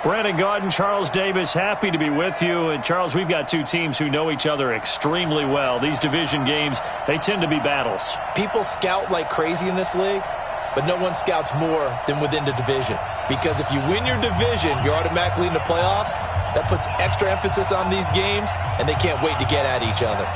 Brandon Gaudin, Charles Davis, happy to be with you. And, Charles, we've got two teams who know each other extremely well. These division games, they tend to be battles. People scout like crazy in this league, but no one scouts more than within the division. Because if you win your division, you're automatically in the playoffs. That puts extra emphasis on these games, and they can't wait to get at each other.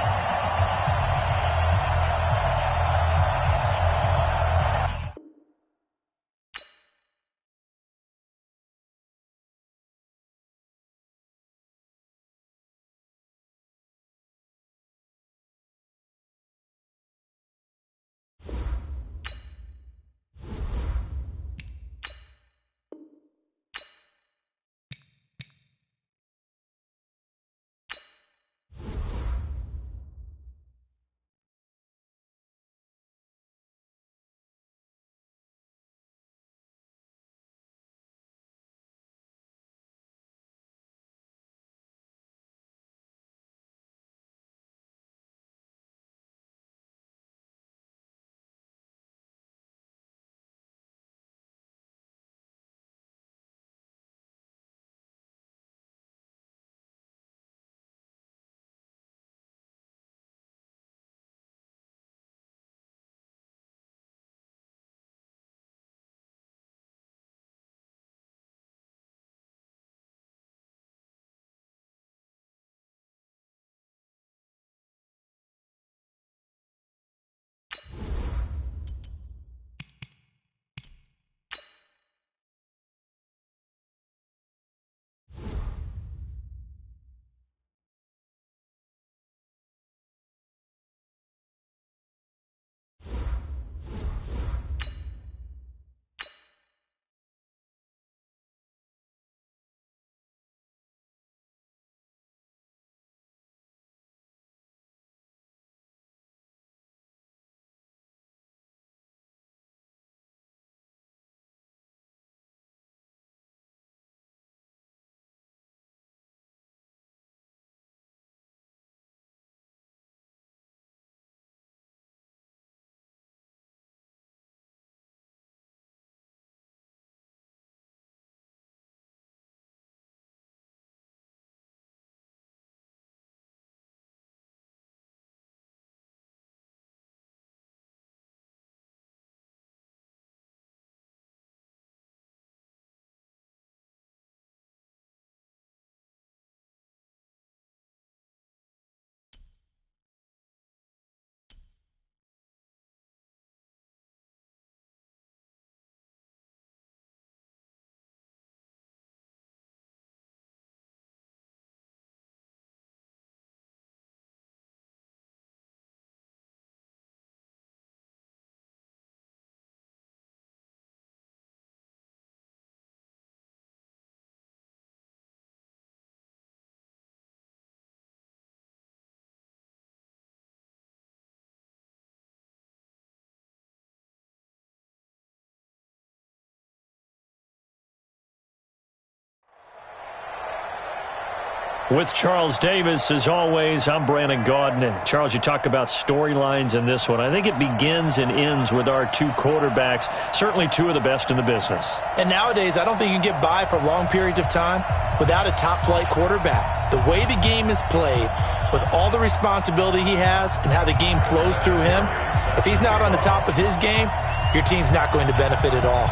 With Charles Davis, as always, I'm Brandon Gaudin. Charles, you talk about storylines in this one. I think it begins and ends with our two quarterbacks, certainly two of the best in the business. And nowadays, I don't think you can get by for long periods of time without a top-flight quarterback. The way the game is played, with all the responsibility he has and how the game flows through him, if he's not on the top of his game, your team's not going to benefit at all.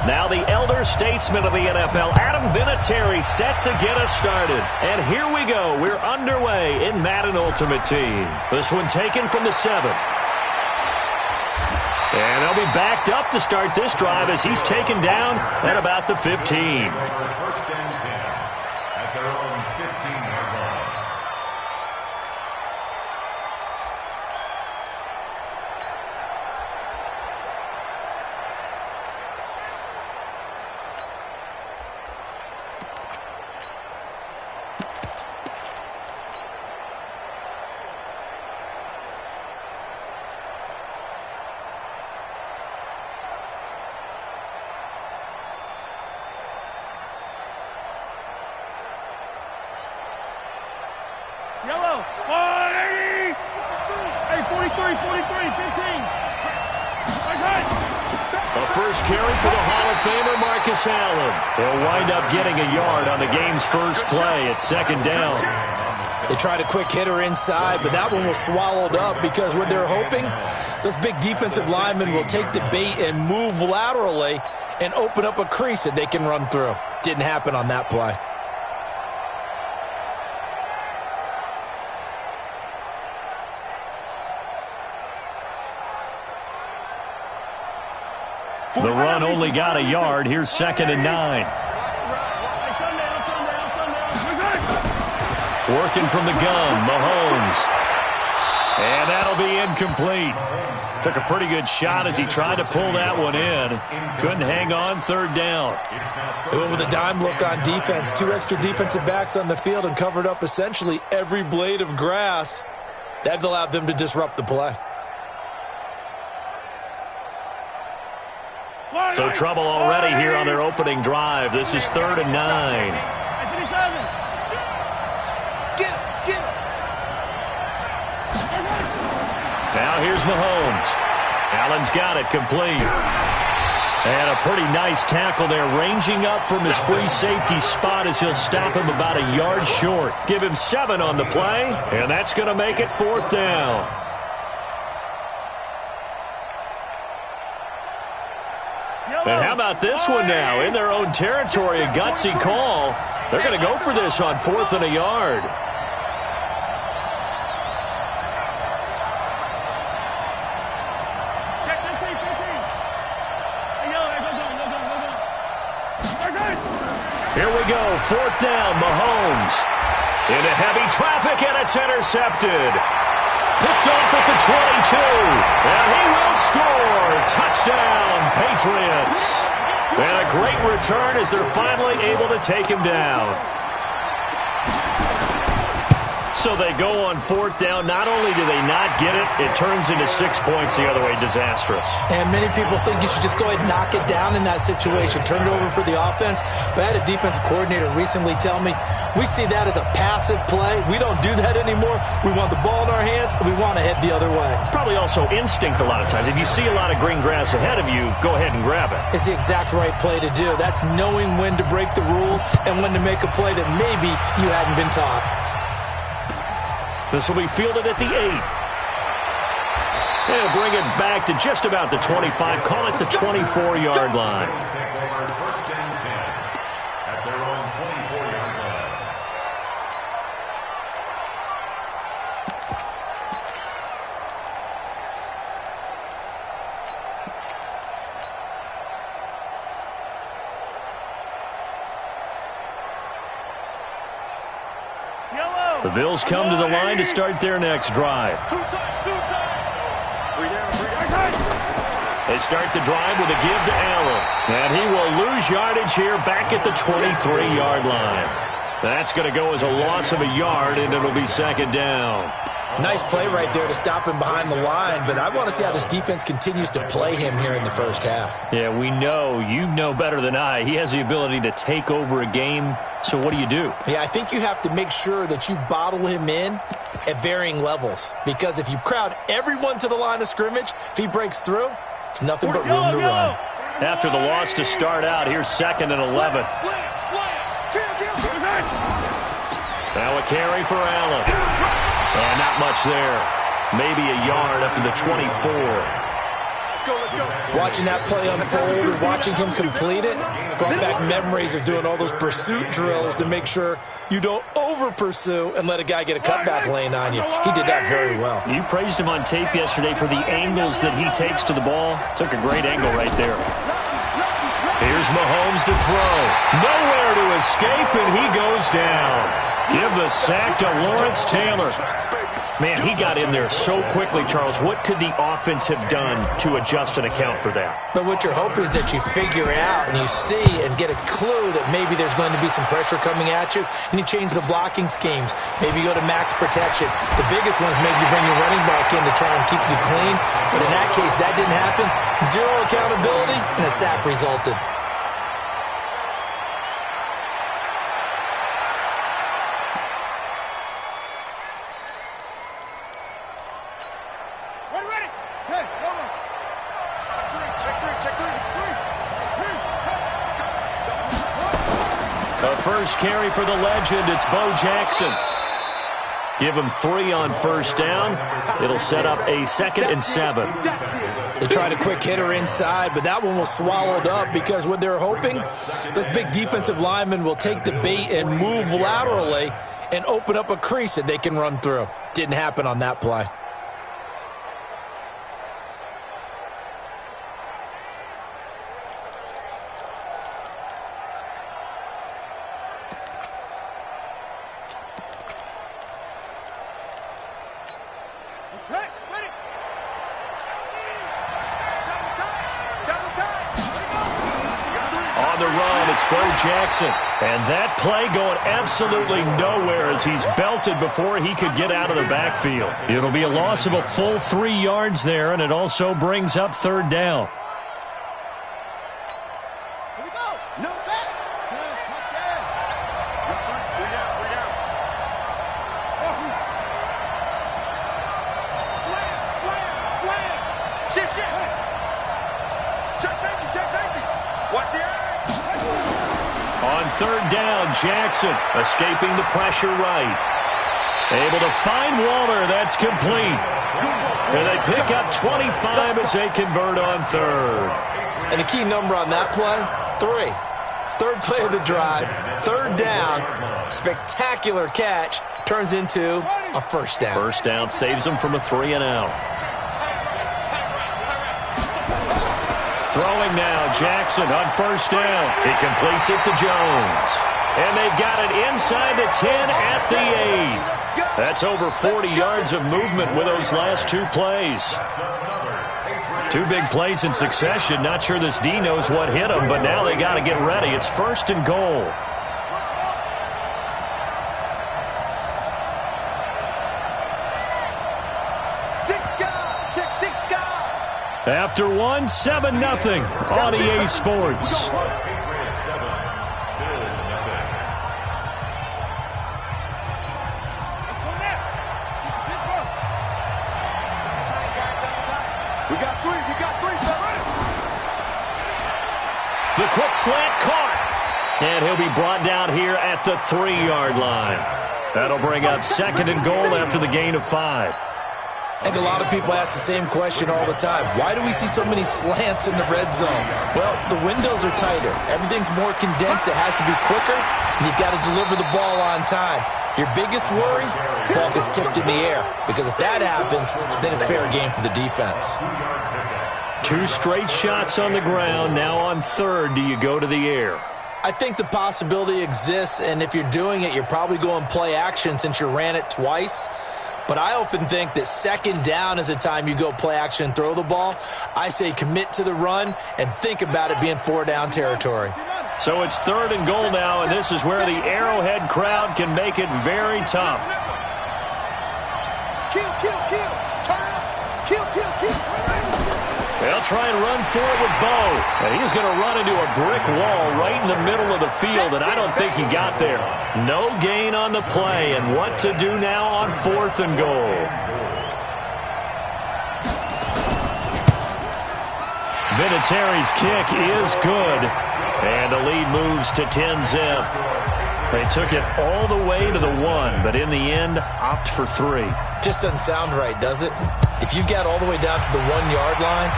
Now the elder statesman of the NFL, Adam Vinatieri, set to get us started. And here we go. We're underway in Madden Ultimate Team. This one taken from the 7. And they'll be backed up to start this drive as he's taken down at about the 15. Yellow, 180. Hey, 43, 15. Nice hit. A first carry for the Hall of Famer Marcus Allen. He'll wind up getting a yard on the game's first play at second down. They tried a quick hitter inside, but that one was swallowed up because what they're hoping, those big defensive linemen will take the bait and move laterally and open up a crease that they can run through. Didn't happen on that play. The run only got a yard. Here's second and 9. Working from the gun, Mahomes. And that'll be incomplete. Took a pretty good shot as he tried to pull that one in. Couldn't hang on, third down. They went with a dime look on defense. 2 extra defensive backs on the field and covered up essentially every blade of grass. That allowed them to disrupt the play. So trouble already here on their opening drive. This is third and 9. Now here's Mahomes. Allen's got it complete. And a pretty nice tackle there, ranging up from his free safety spot as he'll stop him about a yard short. Give him 7 on the play, and that's going to make it fourth down. And how about this one now? In their own territory, a gutsy call. They're going to go for this on 4th and a yard. Here we go, 4th down, Mahomes. Into heavy traffic, and it's intercepted. Picked off at the 22. And he will score. Touchdown, Patriots. And a great return as they're finally able to take him down. So they go on 4th down. Not only do they not get it, it turns into 6 points the other way. Disastrous. And many people think you should just go ahead and knock it down in that situation. Turn it over for the offense. But I had a defensive coordinator recently tell me, we see that as a passive play. We don't do that anymore. We want the ball in our hands, and we want to head the other way. It's probably also instinct a lot of times. If you see a lot of green grass ahead of you, go ahead and grab it. It's the exact right play to do. That's knowing when to break the rules and when to make a play that maybe you hadn't been taught. This will be fielded at the 8. They'll bring it back to just about the 25. Call it the 24-yard line. The Bills come to the line to start their next drive. They start the drive with a give to Allen. And he will lose yardage here back at the 23-yard line. That's going to go as a loss of a yard, and it'll be second down. Nice play right there to stop him behind the line, but I want to see how this defense continues to play him here in the first half. Yeah, we know. You know better than I. He has the ability to take over a game, so what do you do? Yeah, I think you have to make sure that you bottle him in at varying levels, because if you crowd everyone to the line of scrimmage, if he breaks through, it's nothing but room to run. After the loss to start out, here's second and 11. Now a carry for Allen. And not much there. Maybe a yard up to the 24. Watching that play unfold and watching him complete it brought back memories of doing all those pursuit drills to make sure you don't over-pursue and let a guy get a cutback lane on you. He did that very well. You praised him on tape yesterday for the angles that he takes to the ball. Took a great angle right there. Here's Mahomes to throw. Nowhere to escape, and he goes down. Give the sack to Lawrence Taylor. Man, he got in there so quickly, Charles. What could the offense have done to adjust and account for that? But what you're hoping is that you figure out and you see and get a clue that maybe there's going to be some pressure coming at you, and you change the blocking schemes. Maybe you go to max protection. The biggest one is maybe you bring your running back in to try and keep you clean. But in that case, that didn't happen. Zero accountability, and a sack resulted. The first carry for the legend, it's Bo Jackson. Give him 3 on first down. It'll set up a 2nd and 7. They tried a quick hitter inside, but that one was swallowed up because what they're hoping, this big defensive lineman will take the bait and move laterally and open up a crease that they can run through. Didn't happen on that play. On the run, it's Bo Jackson. And that play going absolutely nowhere as he's belted before he could get out of the backfield. It'll be a loss of a full 3 yards there, and it also brings up 3rd down. Here we go. No set. Let's get Slam. Shift. Check safety. Watch the eye. On 3rd down, Jackson escaping the pressure right. Able to find Walter. That's complete. And they pick up 25 as they convert on 3rd. And the key number on that play, 3. 3rd play of the drive, 3rd down, spectacular catch, turns into a 1st down. 1st down saves them from a 3 and out. Throwing now, Jackson on 1st down. He completes it to Jones. And they've got it inside the 10 at the 8. That's over 40 yards of movement with those last 2 plays. 2 big plays in succession. Not sure this D knows what hit him, but now they got to get ready. It's 1st and goal. After 1, 7-0 on EA Sports. We got three. The quick slant caught. And he'll be brought down here at the 3-yard line. That'll bring up 2nd and goal after the gain of 5. I think a lot of people ask the same question all the time. Why do we see so many slants in the red zone? Well, the windows are tighter. Everything's more condensed. It has to be quicker, and you've got to deliver the ball on time. Your biggest worry, ball gets tipped in the air. Because if that happens, then it's fair game for the defense. 2 straight shots on the ground. Now on 3rd, do you go to the air? I think the possibility exists, and if you're doing it, you're probably going play action since you ran it twice. But I often think that 2nd down is a time you go play action and throw the ball. I say commit to the run and think about it being 4-down territory. So it's 3rd and goal now, and this is where the Arrowhead crowd can make it very tough. Kill. Turn up. Kill. They'll try and run for it with Bo. And he's going to run into a brick wall right in the middle of the field, and I don't think he got there. No gain on the play, and what to do now on 4th and goal. Vinatieri's kick is good, and the lead moves to 10-zip. They took it all the way to the 1, but in the end, opt for 3. Just doesn't sound right, does it? If you got all the way down to the 1-yard line,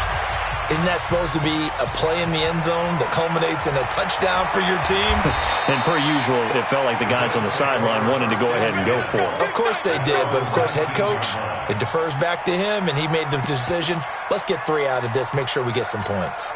isn't that supposed to be a play in the end zone that culminates in a touchdown for your team? And per usual, it felt like the guys on the sideline wanted to go ahead and go for it. Of course they did, but of course head coach, it defers back to him, and he made the decision, let's get 3 out of this, make sure we get some points.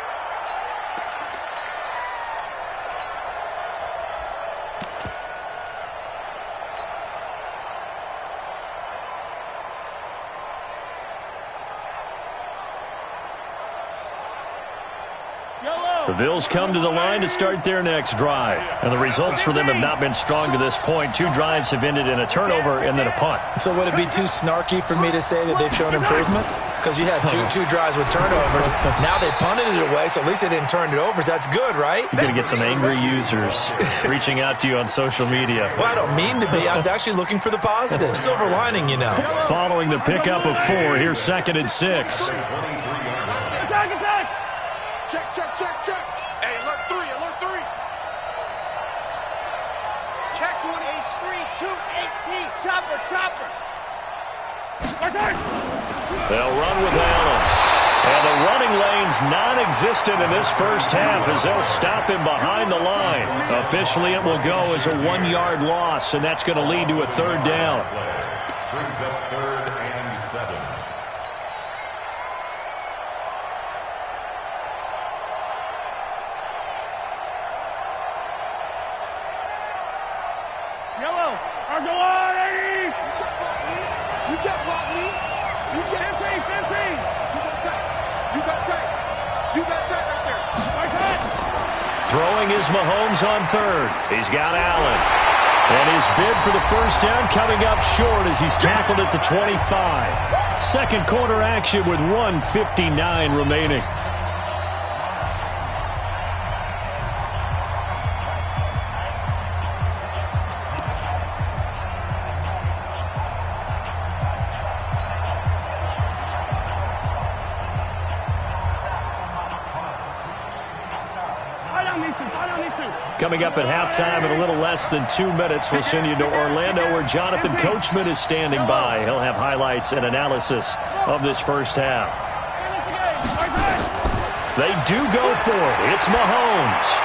The Bills come to the line to start their next drive. And the results for them have not been strong to this point. 2 drives have ended in a turnover and then a punt. So would it be too snarky for me to say that they've shown improvement? Because you had two drives with turnovers. Now they punted it away, so at least they didn't turn it over. So that's good, right? You're going to get some angry users reaching out to you on social media. Well, I don't mean to be. I was actually looking for the positive. Silver lining, you know. Following the pickup of 4, here's 2nd and 6. Check, check, check, check. Hey, alert 3, alert 3. Check 1H3, 218. Chopper, chopper. They'll run with Allen. And the running lane's non-existent in this first half as they'll stop him behind the line. Officially, it will go as a 1-yard loss, and that's going to lead to a third down. Brings up 3rd and 7. Yellow, Argelani! You can't block me. You can't block me. 15. You got tight. You got tight right there. Nice hit. Throwing is Mahomes on third. He's got Allen. And his bid for the first down coming up short as he's tackled at the 25. Second quarter action with 1:59 remaining. Coming up at halftime in a little less than 2 minutes, we'll send you to Orlando where Jonathan Coachman is standing by. He'll have highlights and analysis of this first half. They do go for it. It's Mahomes.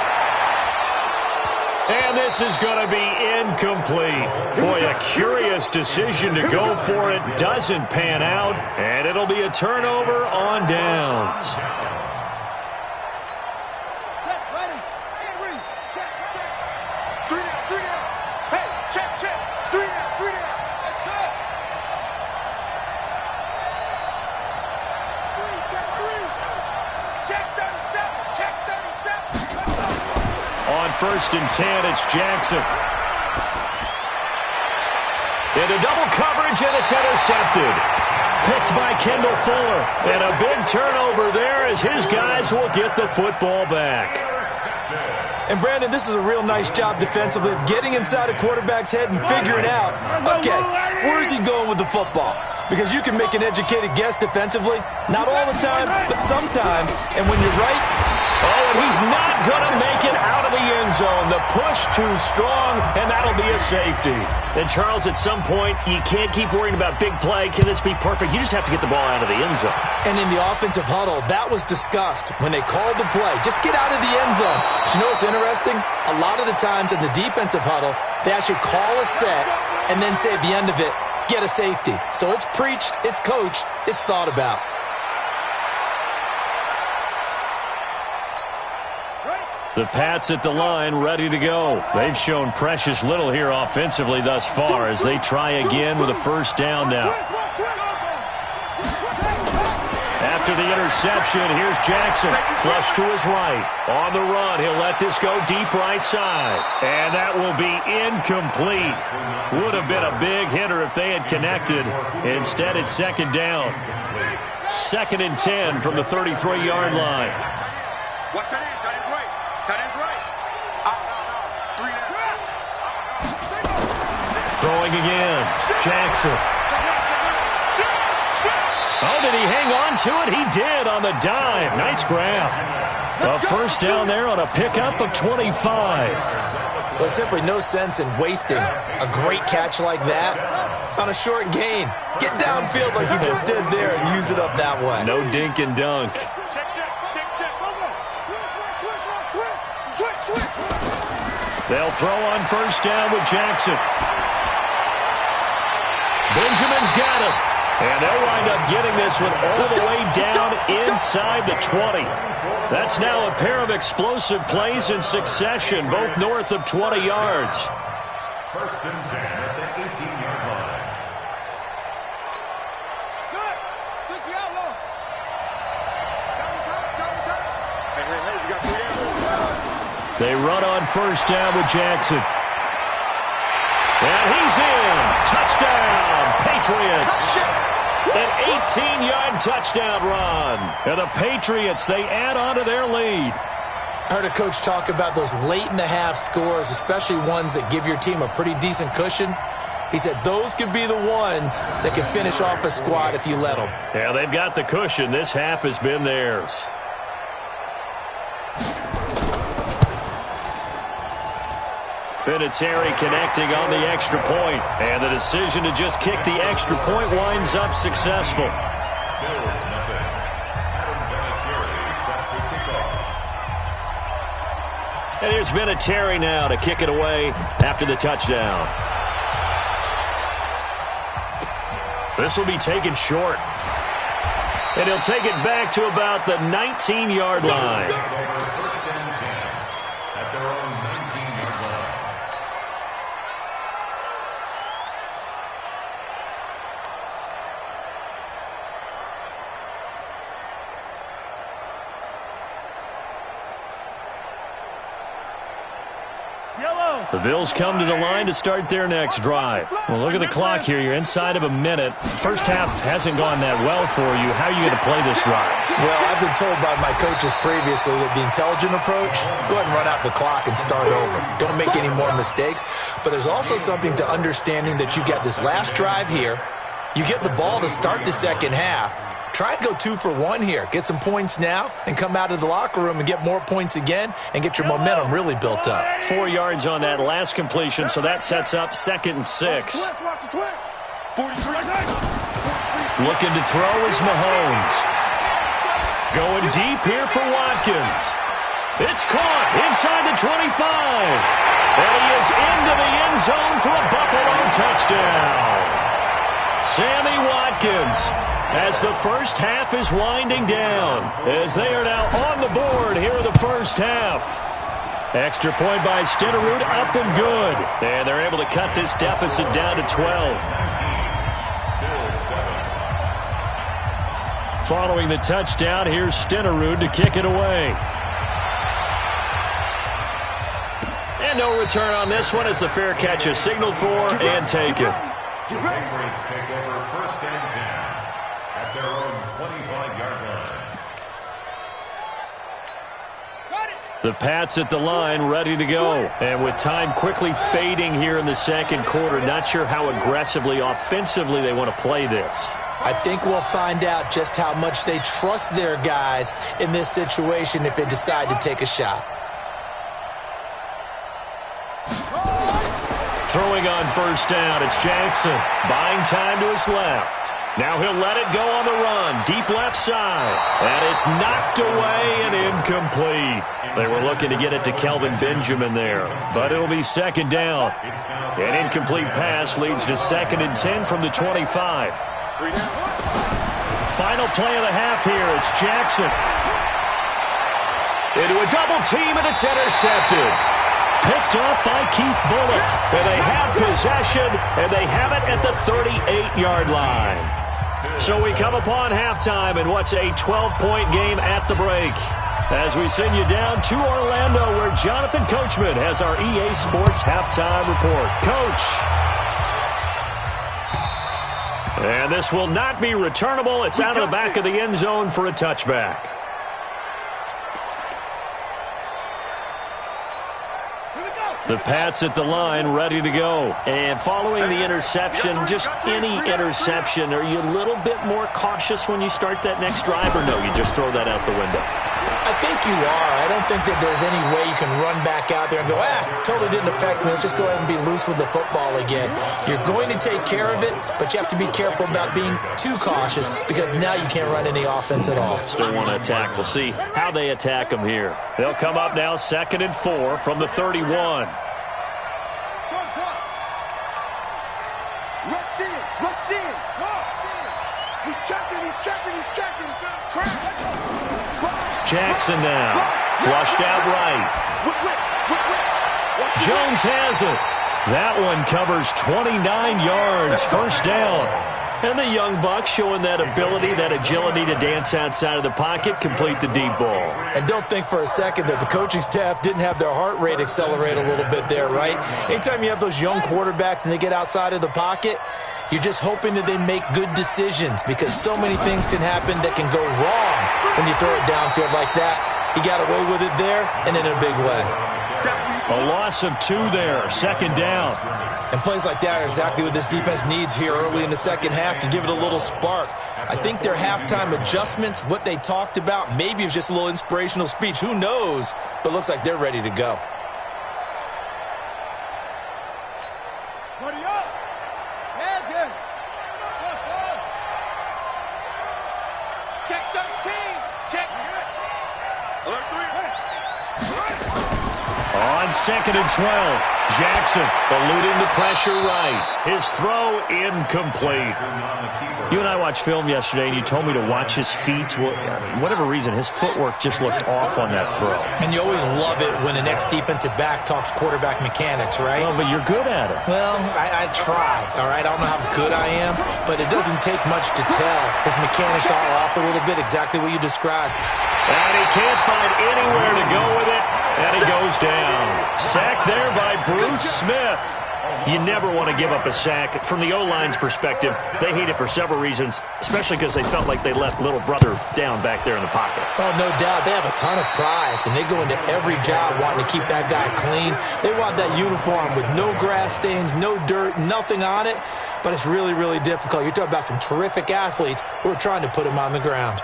And this is going to be incomplete. Boy, a curious decision to go for it. Doesn't pan out. And it'll be a turnover on downs. First and 10, it's Jackson. Into double coverage, and it's intercepted. Picked by Kendall Fuller. And a big turnover there as his guys will get the football back. And, Brandon, this is a real nice job defensively of getting inside a quarterback's head and figuring out, okay, where's he going with the football? Because you can make an educated guess defensively. Not all the time, but sometimes. And when you're right, oh, and he's not going to make it out of the end zone. The push too strong, and that'll be a safety. And, Charles, at some point, you can't keep worrying about big play. Can this be perfect? You just have to get the ball out of the end zone. And in the offensive huddle, that was discussed when they called the play. Just get out of the end zone. But you know what's interesting? A lot of the times in the defensive huddle, they actually call a set and then say at the end of it, get a safety. So it's preached, it's coached, it's thought about. The Pats at the line, ready to go. They've shown precious little here offensively thus far as they try again with a first down now. After the interception, here's Jackson. Flush to his right. On the run, he'll let this go deep right side. And that will be incomplete. Would have been a big hitter if they had connected. Instead, it's second down. 2nd and 10 from the 33-yard line. Watch that in. Tight end's right. Tight end's right. Out. 3 down. Throwing again. Jackson. Oh, did he hang on to it? He did on the dive. Nice grab. A first down there on a pickup of 25. Well, there's simply no sense in wasting a great catch like that on a short gain. Get downfield like you just did there and use it up that way. No dink and dunk. They'll throw on first down with Jackson. Benjamin's got it. And they'll wind up getting this one all the way down inside the 20. That's now a pair of explosive plays in succession, both north of 20 yards. 1st and 10 at the 18-yard line. They run on first down with Jackson. And he's in. Touchdown, Patriots. An 18-yard touchdown run. And the Patriots, they add on to their lead. I heard a coach talk about those late-in-the-half scores, especially ones that give your team a pretty decent cushion. He said those could be the ones that can finish off a squad if you let them. Yeah, they've got the cushion. This half has been theirs. Vinatieri connecting on the extra point, and the decision to just kick the extra point winds up successful. And here's Vinatieri now to kick it away after the touchdown. This will be taken short. And he'll take it back to about the 19-yard line. The Bills come to the line to start their next drive. Well, look at the clock here. You're inside of a minute. First half hasn't gone that well for you. How are you going to play this drive? Well, I've been told by my coaches previously that the intelligent approach, go ahead and run out the clock and start over. Don't make any more mistakes. But there's also something to understanding that you got this last drive here. You get the ball to start the second half. Try and go 2 for 1 here. Get some points now and come out of the locker room and get more points again and get your momentum really built up. 4 yards on that last completion, so that sets up 2nd and 6. Looking to throw is Mahomes. Going deep here for Watkins. It's caught inside the 25. And he is into the end zone for a Buffalo touchdown. Sammy Watkins, as the first half is winding down, as they are now on the board here in the first half. Extra point by Stenerud, up and good. And they're able to cut this deficit down to 12. Following the touchdown, here's Stenerud to kick it away. And no return on this one as the fair catch is signaled for and taken. Patriots take over 1st and 10 at their own 25-yard line. The Pats at the line, ready to go. And with time quickly fading here in the second quarter, not sure how aggressively, offensively they want to play this. I think we'll find out just how much they trust their guys in this situation if they decide to take a shot. Throwing on first down, it's Jackson. Buying time to his left. Now he'll let it go on the run. Deep left side. And it's knocked away and incomplete. They were looking to get it to Kelvin Benjamin there. But it'll be 2nd down. An incomplete pass leads to 2nd and 10 from the 25. Final play of the half here. It's Jackson. Into a double team, and it's intercepted. Picked off by Keith Bullock. And they have possession, and they have it at the 38-yard line. So we come upon halftime in what's a 12-point game at the break. As we send you down to Orlando, where Jonathan Coachman has our EA Sports halftime report. Coach. And this will not be returnable. It's out of the back of the end zone for a touchback. The Pats at the line, ready to go. And following the interception, just any interception, are you a little bit more cautious when you start that next drive, or no, you just throw that out the window? I think you are. I don't think that there's any way you can run back out there and go, totally didn't affect me. Let's just go ahead and be loose with the football again. You're going to take care of it, but you have to be careful about being too cautious because now you can't run any offense at all. Still want to attack. We'll see how they attack them here. They'll come up now 2nd and 4 from the 31. Jackson now. Flushed out right. Jones has it. That one covers 29 yards. First down. And the young buck showing that ability, that agility to dance outside of the pocket, complete the deep ball. And don't think for a second that the coaching staff didn't have their heart rate accelerate a little bit there, right? Anytime you have those young quarterbacks and they get outside of the pocket, you're just hoping that they make good decisions because so many things can happen that can go wrong when you throw it downfield like that. He got away with it there and in a big way. A loss of 2 there, 2nd down. And plays like that are exactly what this defense needs here early in the second half to give it a little spark. I think their halftime adjustments, what they talked about, maybe it was just a little inspirational speech. Who knows? But it looks like they're ready to go. On 2nd and 12, Jackson eluding the pressure right. His throw incomplete. You and I watched film yesterday, and you told me to watch his feet. For whatever reason, his footwork just looked off on that throw. And you always love it when the next defensive back talks quarterback mechanics, right? Well, but you're good at it. Well, I try, all right? I don't know how good I am, but it doesn't take much to tell. His mechanics are off a little bit, exactly what you described. And he can't find anywhere to go with it, and he goes down. Sacked there by Bruce Smith. You never want to give up a sack. From the O-line's perspective, they hate it for several reasons, especially because they felt like they left little brother down back there in the pocket. Oh, no doubt. They have a ton of pride, and they go into every job wanting to keep that guy clean. They want that uniform with no grass stains, no dirt, nothing on it, but it's really, really difficult. You're talking about some terrific athletes who are trying to put him on the ground.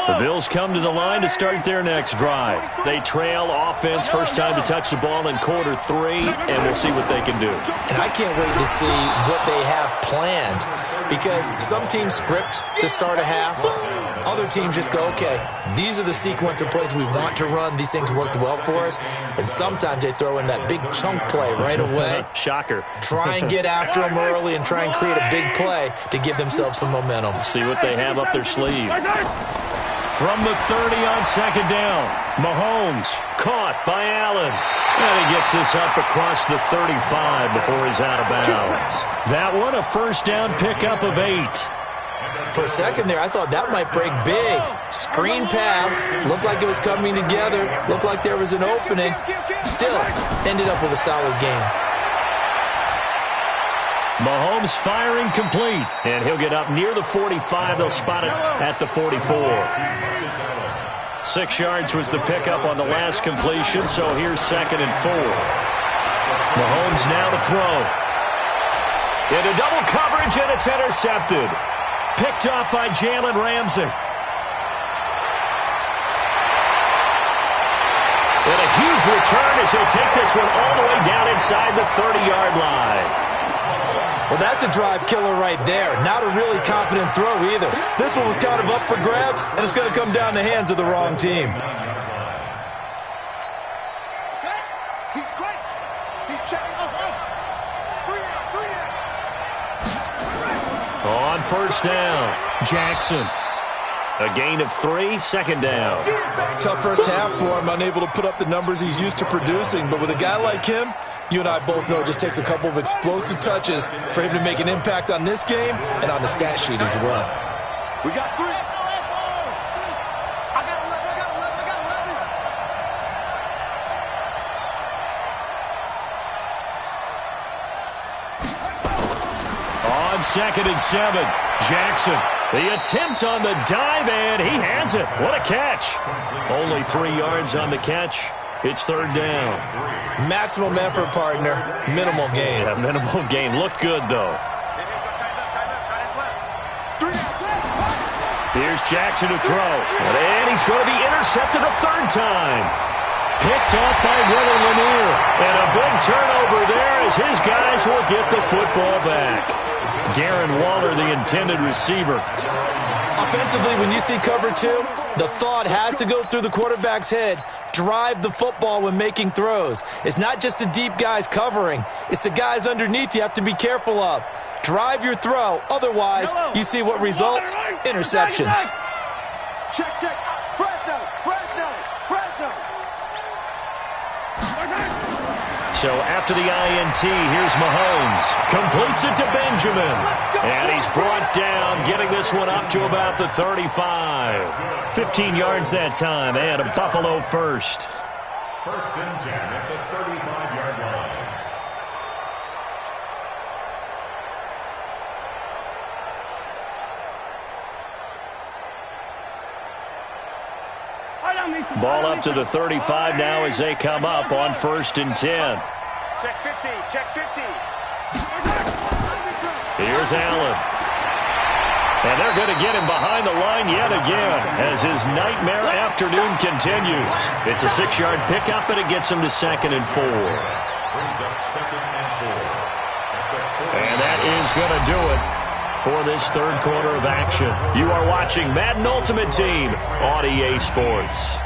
The Bills come to the line to start their next drive. They trail offense, first time to touch the ball in quarter 3, and we'll see what they can do. And I can't wait to see what they have planned, because some teams script to start a half. Other teams just go, okay, these are the sequence of plays we want to run. These things worked well for us. And sometimes they throw in that big chunk play right away. Shocker. Try and get after them early and try and create a big play to give themselves some momentum. See what they have up their sleeve. From the 30 on 2nd down, Mahomes caught by Allen. And he gets this up across the 35 before he's out of bounds. That one a first down pickup of 8. For a second there, I thought that might break big. Screen pass, looked like it was coming together, looked like there was an opening. Still, ended up with a solid game. Mahomes firing complete, and he'll get up near the 45. They'll spot it at the 44. 6 yards was the pickup on the last completion, so here's 2nd and 4. Mahomes now to throw. Into double coverage, and it's intercepted. Picked up by Jalen Ramsey. And a huge return as he'll take this one all the way down inside the 30-yard line. Well, that's a drive killer right there. Not a really confident throw either. This one was kind of up for grabs, and it's going to come down the hands of the wrong team. He's great. He's checking off. On first down, Jackson. A gain of 3, 2nd down. Tough first half for him, unable to put up the numbers he's used to producing. But with a guy like him, you and I both know it just takes a couple of explosive touches for him to make an impact on this game and on the stat sheet as well. We got 3. I got 11. On 2nd and 7, Jackson. The attempt on the dive, and he has it. What a catch. Only 3 yards on the catch. It's 3rd down. Maximum effort, partner. Minimal gain. Yeah, minimal gain. Looked good, though. Here's Jackson to throw. And he's going to be intercepted a 3rd time. Picked up by Willer Lanier. And a big turnover there as his guys will get the football back. Darren Waller, the intended receiver. Offensively, when you see cover 2, the thought has to go through the quarterback's head. Drive the football when making throws. It's not just the deep guys covering. It's the guys underneath you have to be careful of. Drive your throw. Otherwise, you see what results? Interceptions. Check. Fresno. So after the INT, here's Mahomes. Completes it to Benjamin. And he's brought down, getting this one up to about the 35. 15 yards that time, and a Buffalo first. 1st and 10 at the 35-yard line. Ball up to the 35 now as they come up on 1st and 10. Check 50. Here's Allen. And they're going to get him behind the line yet again as his nightmare afternoon continues. It's a 6-yard pickup, and it gets him to 2nd and 4. Brings up 2nd and 4. And that is going to do it. for this third quarter of action. You are watching Madden Ultimate Team on EA Sports.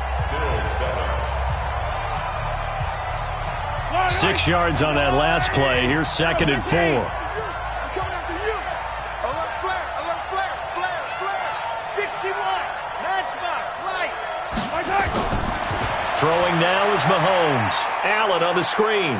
6 yards on that last play. Here's 2nd and 4. I'm coming after you. Alert flare, flare. 61, matchbox, light. Throwing now is Mahomes. Allen on the screen.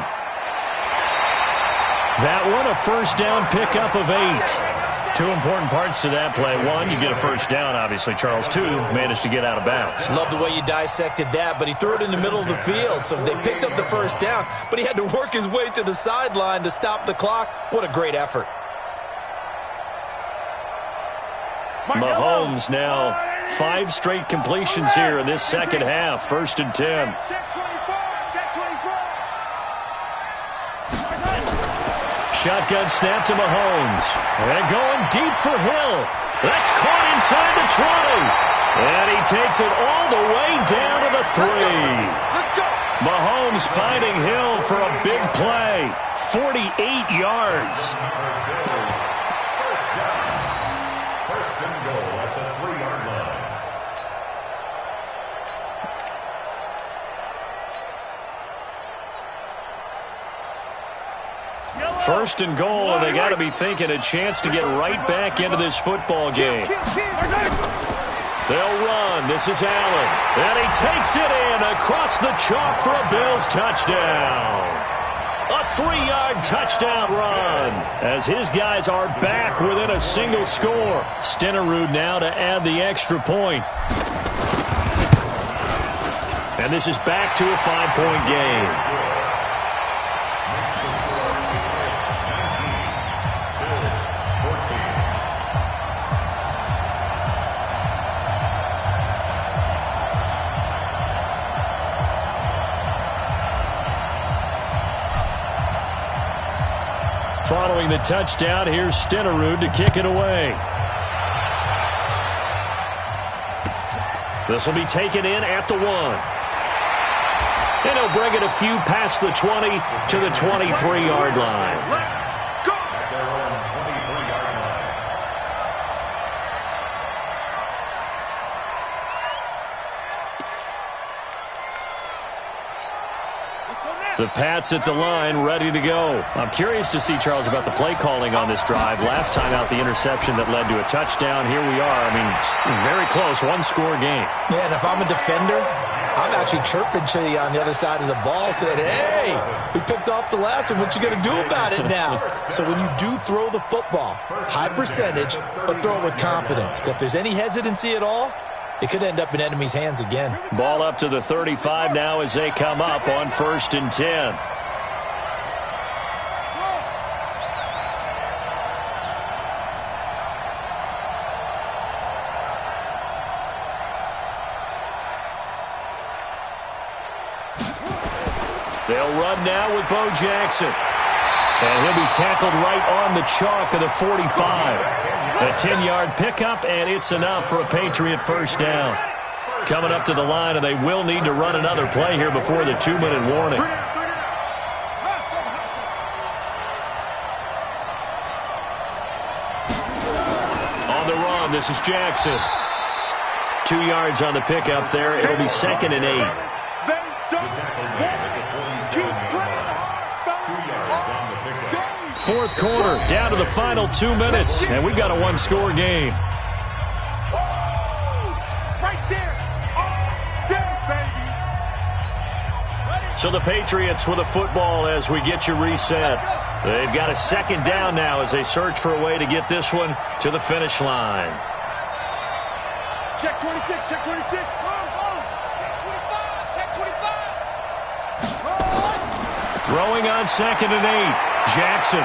That one, a first down pickup of 8. 2 important parts to that play. 1, you get a first down, obviously. Charles, 2, managed to get out of bounds. Love the way you dissected that, but he threw it in the middle of the field. So they picked up the first down, but he had to work his way to the sideline to stop the clock. What a great effort. Mahomes now 5 straight completions here in this second half. 1st and 10. Check 24, check 24. Shotgun snap to Mahomes. And going deep for Hill. That's caught inside the 20. And he takes it all the way down to the 3. Let's go. Mahomes finding Hill for a big play. 48 yards. First and goal at the 3-yard line. First and goal, and they got to be thinking a chance to get right back into this football game. They'll run. This is Allen. And he takes it in across the chalk for a Bills touchdown. A 3-yard touchdown run as his guys are back within a single score. Stenerud now to add the extra point. And this is back to a 5-point game. Following the touchdown, here's Stenerud to kick it away. This will be taken in at the 1. And he'll bring it a few past the 20 to the 23-yard line. Let's go. At their own 23-yard line. Let's go now. The Pats at the line, ready to go. I'm curious to see, Charles, about the play calling on this drive. Last time out, the interception that led to a touchdown. Here we are. I mean, very close, one-score game. Yeah, and if I'm a defender, I'm actually chirping to you on the other side of the ball, saying, hey, we picked off the last one. What you going to do about it now? So when you do throw the football, high percentage, but throw it with confidence. If there's any hesitancy at all, it could end up in enemy's hands again. Ball up to the 35 now as they come up on 1st and 10. They'll run now with Bo Jackson. And he'll be tackled right on the chalk of the 45. A 10-yard pickup, and it's enough for a Patriot first down. Coming up to the line, and they will need to run another play here before the 2-minute warning. On the run, this is Jackson. 2 yards on the pickup there. It'll be 2nd and 8. They don't keep playing hard. 2 yards on the pickup. Fourth quarter, down to the final 2 minutes, and we've got a one-score game. Right there. All day, baby. So the Patriots with a football as we get you reset. They've got a 2nd down now as they search for a way to get this one to the finish line. Check 26, check 26. Check 25, check 25. Throwing on 2nd and 8. Jackson.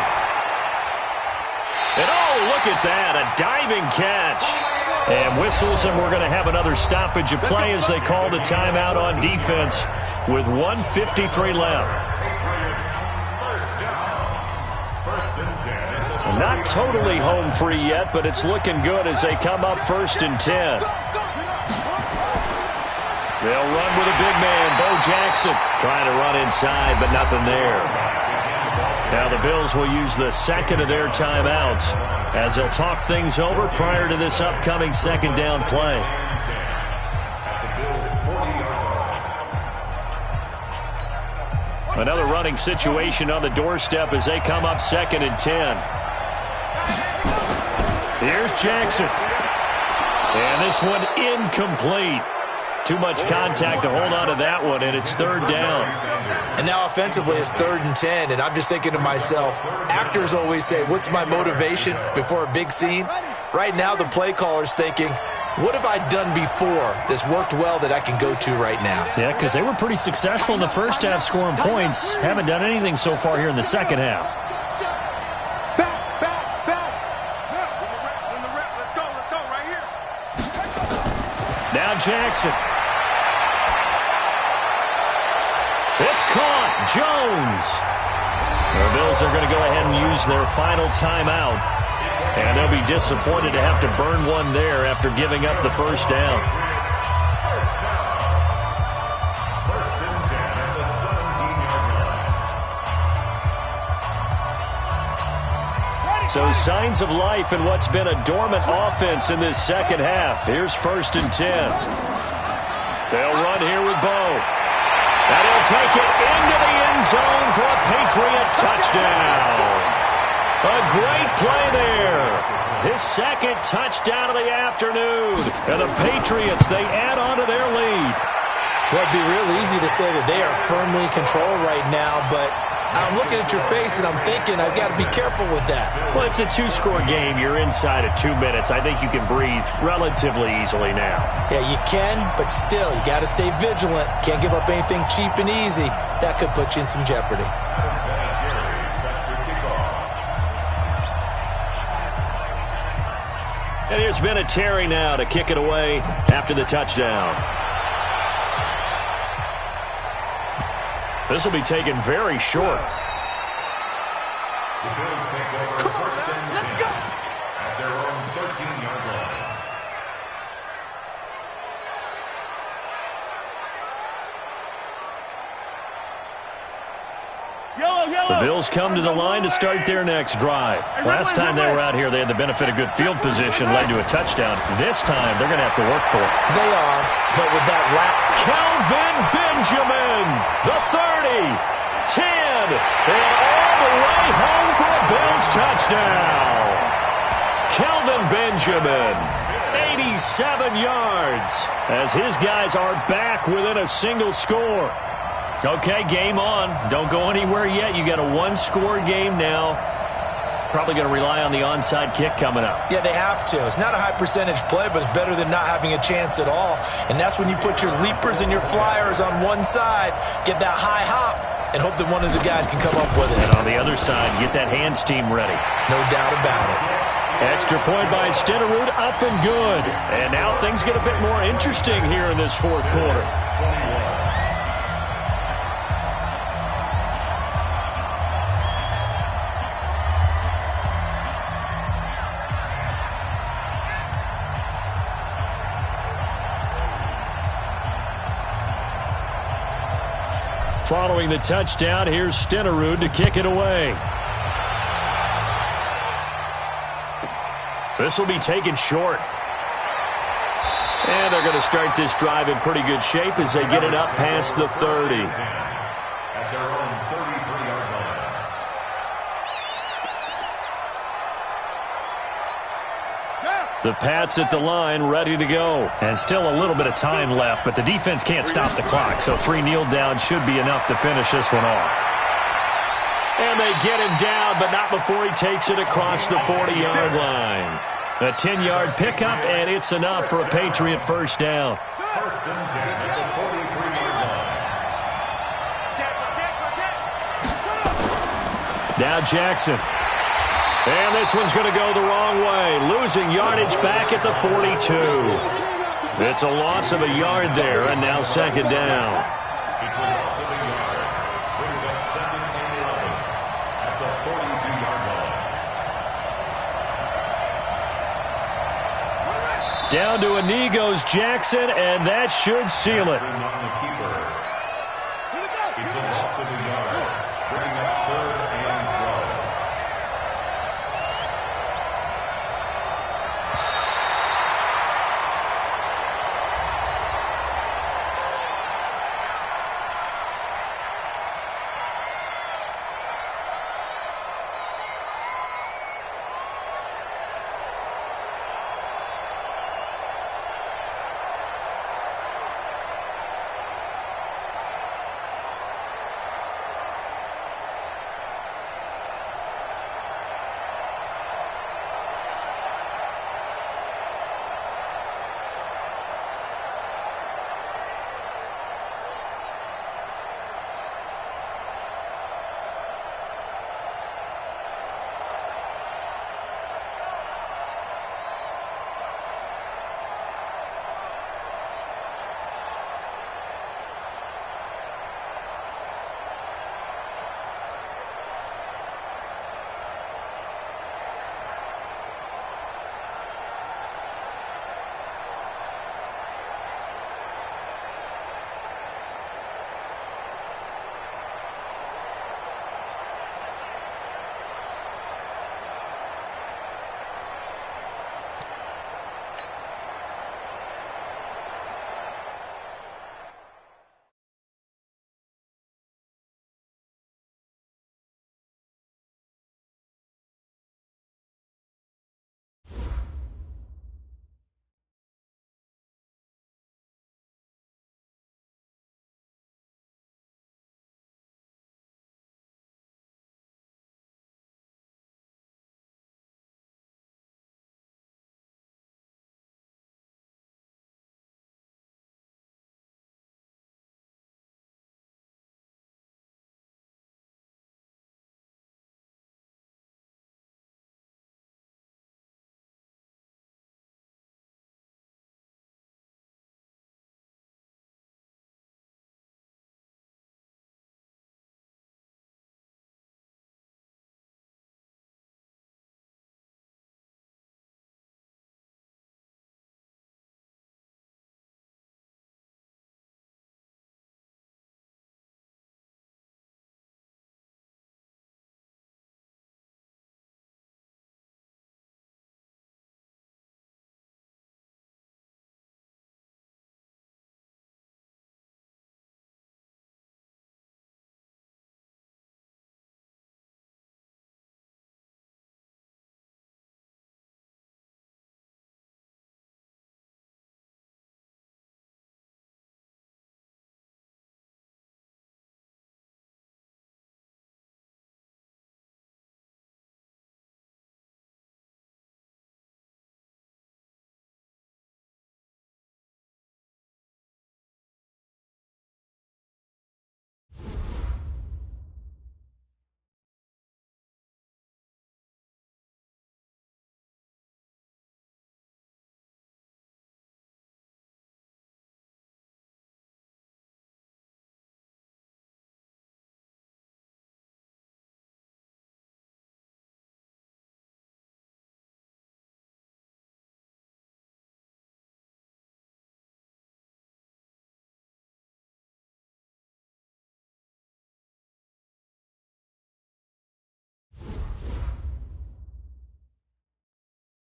And oh, look at that, a diving catch. And whistles, and we're going to have another stoppage of play as they call the timeout on defense with 1:53 left. Not totally home free yet, but it's looking good as they come up 1st and 10. They'll run with a big man, Bo Jackson, trying to run inside, but nothing there. Now the Bills will use the second of their timeouts as they'll talk things over prior to this upcoming second down play. Another running situation on the doorstep as they come up 2nd and 10. Here's Jackson. And this one incomplete. Too much contact to hold on to that one, and it's 3rd down. And now offensively it's 3rd and 10, and I'm just thinking to myself, actors always say, what's my motivation before a big scene? Right now the play caller's thinking, what have I done before that's worked well that I can go to right now? Yeah, because they were pretty successful in the first half scoring points. Haven't done anything so far here in the second half. Now Jackson. It's caught. Jones. The Bills are going to go ahead and use their final timeout. And they'll be disappointed to have to burn one there after giving up the first down. So signs of life in what's been a dormant offense in this second half. Here's 1st and 10. They'll run here with Bo. And he'll take it into the end zone for a Patriot touchdown. A great play there. His second touchdown of the afternoon. And the Patriots, they add on to their lead. Well, it'd be real easy to say that they are firmly in control right now, but I'm looking at your face and I'm thinking I've got to be careful with that. Well, it's a 2-score game. You're inside of 2 minutes. I think you can breathe relatively easily now. Yeah, you can, but still, you got to stay vigilant. Can't give up anything cheap and easy. That could put you in some jeopardy. And here's Vinatieri now to kick it away after the touchdown. This will be taken very short. The Bills take over 1st and 10 at their own 13-yard line. The Bills come to the line to start their next drive. Last time they were out here, they had the benefit of good field position, led to a touchdown. This time, they're going to have to work for it. They are, but with that lap. Kelvin Benjamin, the 30, 10, and all the way home for a Bills touchdown. Kelvin Benjamin, 87 yards, as his guys are back within a single score. Okay, game on. Don't go anywhere yet. You got a 1-score game now. Probably going to rely on the onside kick coming up. Yeah, they have to. It's not a high percentage play, but it's better than not having a chance at all. And that's when you put your leapers and your flyers on one side, get that high hop, and hope that one of the guys can come up with it. And on the other side, get that hands team ready. No doubt about it. Extra point by Stenerud, up and good. And now things get a bit more interesting here in this 4th quarter. Following the touchdown, here's Stenerud to kick it away. This will be taken short. And they're going to start this drive in pretty good shape as they get it up past the 30. At their own 33-yard line. The Pats at the line, ready to go. And still a little bit of time left, but the defense can't stop the clock, so 3 kneel downs should be enough to finish this one off. And they get him down, but not before he takes it across the 40-yard line. A 10-yard pickup, and it's enough for a Patriot first down. 1st and 10 at the 43-yard line. Now Jackson. And this one's going to go the wrong way. Losing yardage back at the 42. It's a loss of a yard there, and now 2nd down. It's a loss of a yard. Brings up 2nd and 11 at the 42-yard line. Down to a knee goes Jackson, and that should seal it. On the keeper.